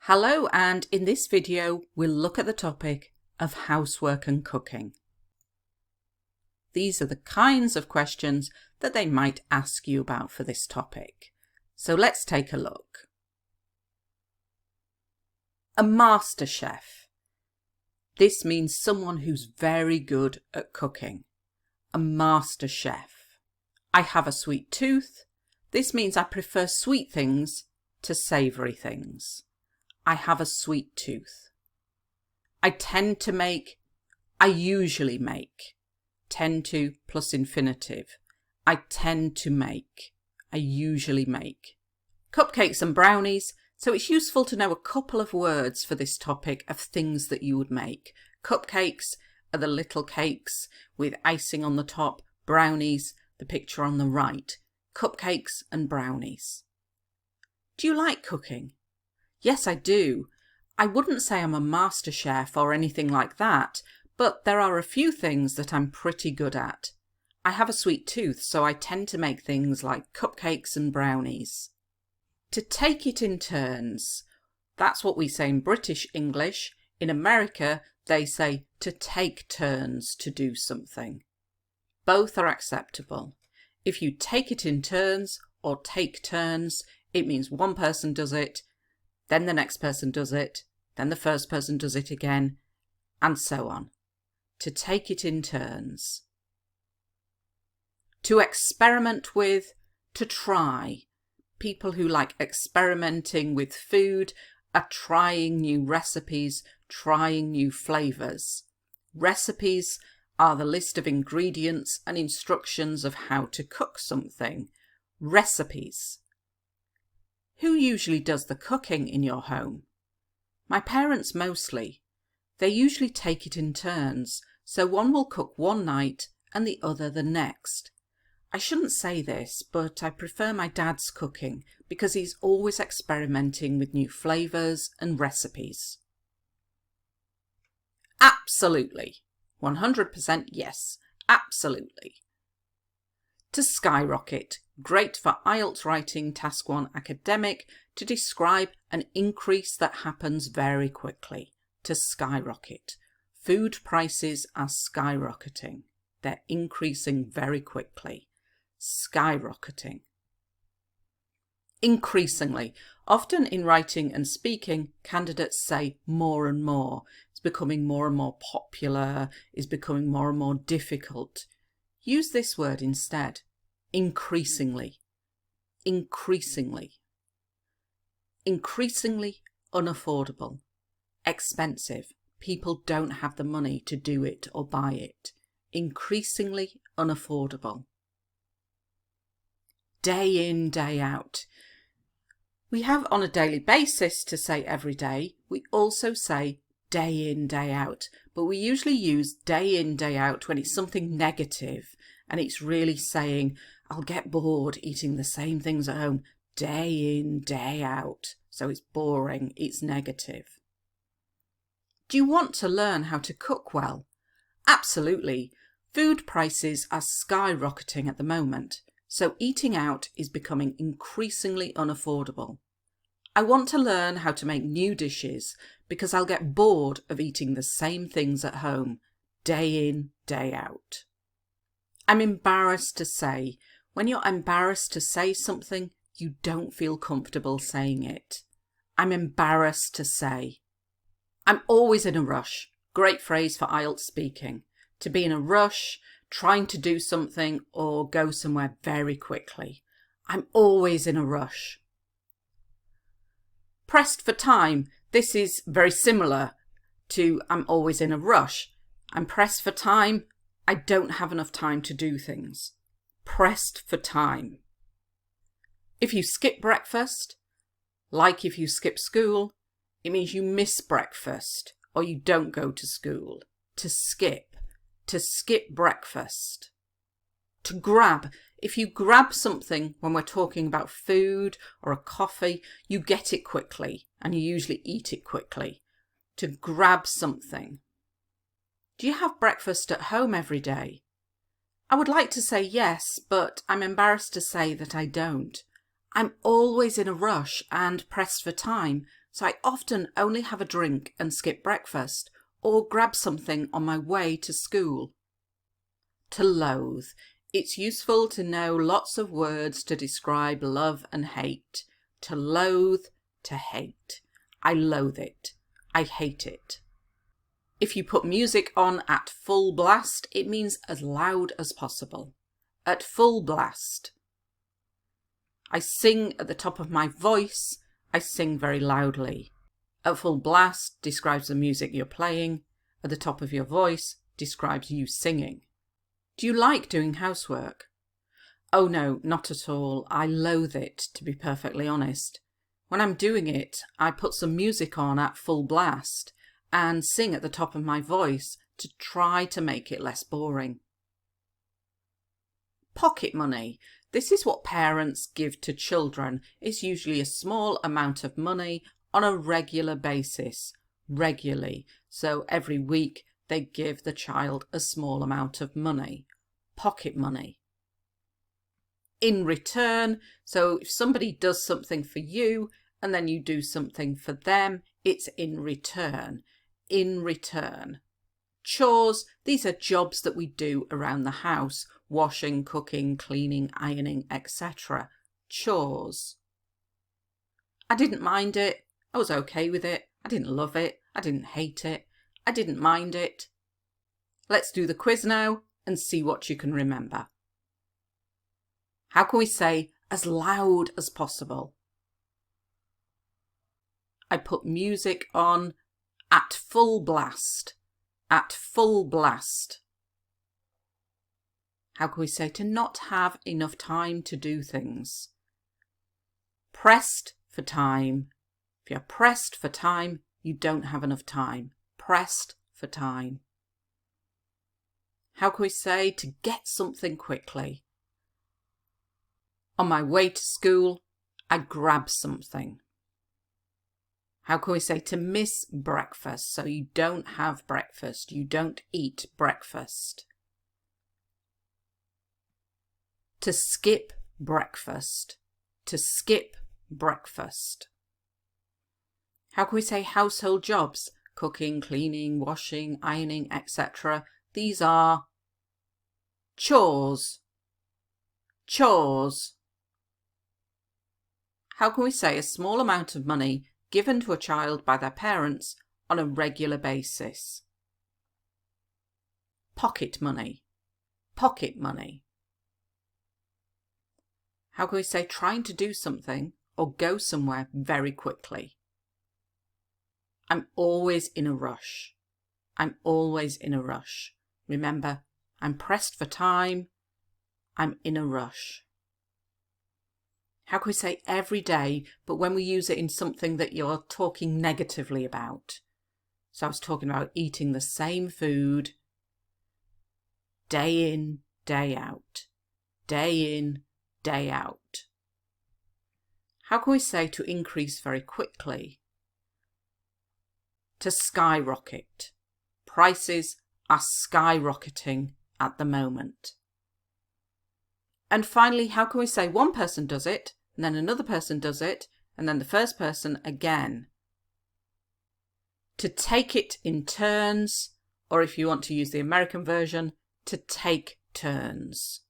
Hello, and in this video we'll look at the topic of housework and cooking. These are the kinds of questions that they might ask you about for this topic. So let's take a look. A master chef. This means someone who's very good at cooking. A master chef. I have a sweet tooth. This means I prefer sweet things to savoury things. I have a sweet tooth. I tend to make, I usually make. Tend to plus infinitive. I tend to make, I usually make. Cupcakes and brownies, so it's useful to know a couple of words for this topic of things that you would make. Cupcakes are the little cakes with icing on the top. Brownies, the picture on the right. Cupcakes and brownies. Do you like cooking? Yes, I do. I wouldn't say I'm a master chef or anything like that, but there are a few things that I'm pretty good at. I have a sweet tooth, so I tend to make things like cupcakes and brownies. To take it in turns. That's what we say in British English. In America, they say to take turns to do something. Both are acceptable. If you take it in turns or take turns, it means one person does it, then the next person does it, then the first person does it again, and so on. To take it in turns. To experiment with, to try. People who like experimenting with food are trying new recipes, trying new flavours. Recipes are the list of ingredients and instructions of how to cook something. Recipes. Who usually does the cooking in your home? My parents mostly. They usually take it in turns, so one will cook one night and the other the next. I shouldn't say this, but I prefer my dad's cooking because he's always experimenting with new flavours and recipes. Absolutely. 100% yes. Absolutely. To skyrocket. Great for IELTS writing Task 1 academic, to describe an increase that happens very quickly. To skyrocket. Food prices are skyrocketing. They're increasing very quickly. Skyrocketing. Increasingly. Often in writing and speaking, candidates say more and more. It's becoming more and more popular, is becoming more and more difficult. Use this word instead. Increasingly. Increasingly. Increasingly unaffordable. Expensive. People don't have the money to do it or buy it. Increasingly unaffordable. Day in, day out. We have on a daily basis to say every day. We also say day in, day out. But we usually use day in, day out when it's something negative and it's really saying, I'll get bored eating the same things at home day in, day out. So it's boring, it's negative. Do you want to learn how to cook well? Absolutely. Food prices are skyrocketing at the moment, so eating out is becoming increasingly unaffordable. I want to learn how to make new dishes because I'll get bored of eating the same things at home day in, day out. I'm embarrassed to say. When you're embarrassed to say something, you don't feel comfortable saying it. I'm embarrassed to say. I'm always in a rush. Great phrase for IELTS speaking. To be in a rush, trying to do something or go somewhere very quickly. I'm always in a rush. Pressed for time. This is very similar to I'm always in a rush. I'm pressed for time. I don't have enough time to do things. Pressed for time. If you skip breakfast, like if you skip school, it means you miss breakfast or you don't go to school. To skip breakfast. To grab. If you grab something when we're talking about food or a coffee, you get it quickly and you usually eat it quickly. To grab something. Do you have breakfast at home every day? I would like to say yes, but I'm embarrassed to say that I don't. I'm always in a rush and pressed for time, so I often only have a drink and skip breakfast or grab something on my way to school. To loathe. It's useful to know lots of words to describe love and hate. To loathe, to hate. I loathe it. I hate it. If you put music on at full blast, it means as loud as possible. At full blast. I sing at the top of my voice. I sing very loudly. At full blast describes the music you're playing. At the top of your voice describes you singing. Do you like doing housework? Oh no, not at all. I loathe it, to be perfectly honest. When I'm doing it, I put some music on at full blast and sing at the top of my voice to try to make it less boring. Pocket money. This is what parents give to children. It's usually a small amount of money on a regular basis. Regularly. So every week they give the child a small amount of money. Pocket money. In return, so if somebody does something for you and then you do something for them, it's in return. In return. Chores, these are jobs that we do around the house. Washing, cooking, cleaning, ironing, etc. Chores. I didn't mind it. I was okay with it. I didn't love it. I didn't hate it. I didn't mind it. Let's do the quiz now and see what you can remember. How can we say as loud as possible? I put music on at full blast. At full blast. How can we say to not have enough time to do things? Pressed for time. If you're pressed for time, you don't have enough time. Pressed for time. How can we say to get something quickly? On my way to school, I grab something. How can we say to miss breakfast? So you don't have breakfast. You don't eat breakfast. To skip breakfast. To skip breakfast. How can we say household jobs? Cooking, cleaning, washing, ironing, etc. These are chores. Chores. How can we say a small amount of money given to a child by their parents on a regular basis? Pocket money. Pocket money. How can we say trying to do something or go somewhere very quickly? I'm always in a rush. I'm always in a rush. Remember, I'm pressed for time. I'm in a rush. How can we say every day, but when we use it in something that you're talking negatively about? So I was talking about eating the same food day in, day out. Day in, day out. How can we say to increase very quickly? To skyrocket. Prices are skyrocketing at the moment. And finally, how can we say one person does it, and then another person does it, and then the first person again? To take it in turns, or if you want to use the American version, to take turns.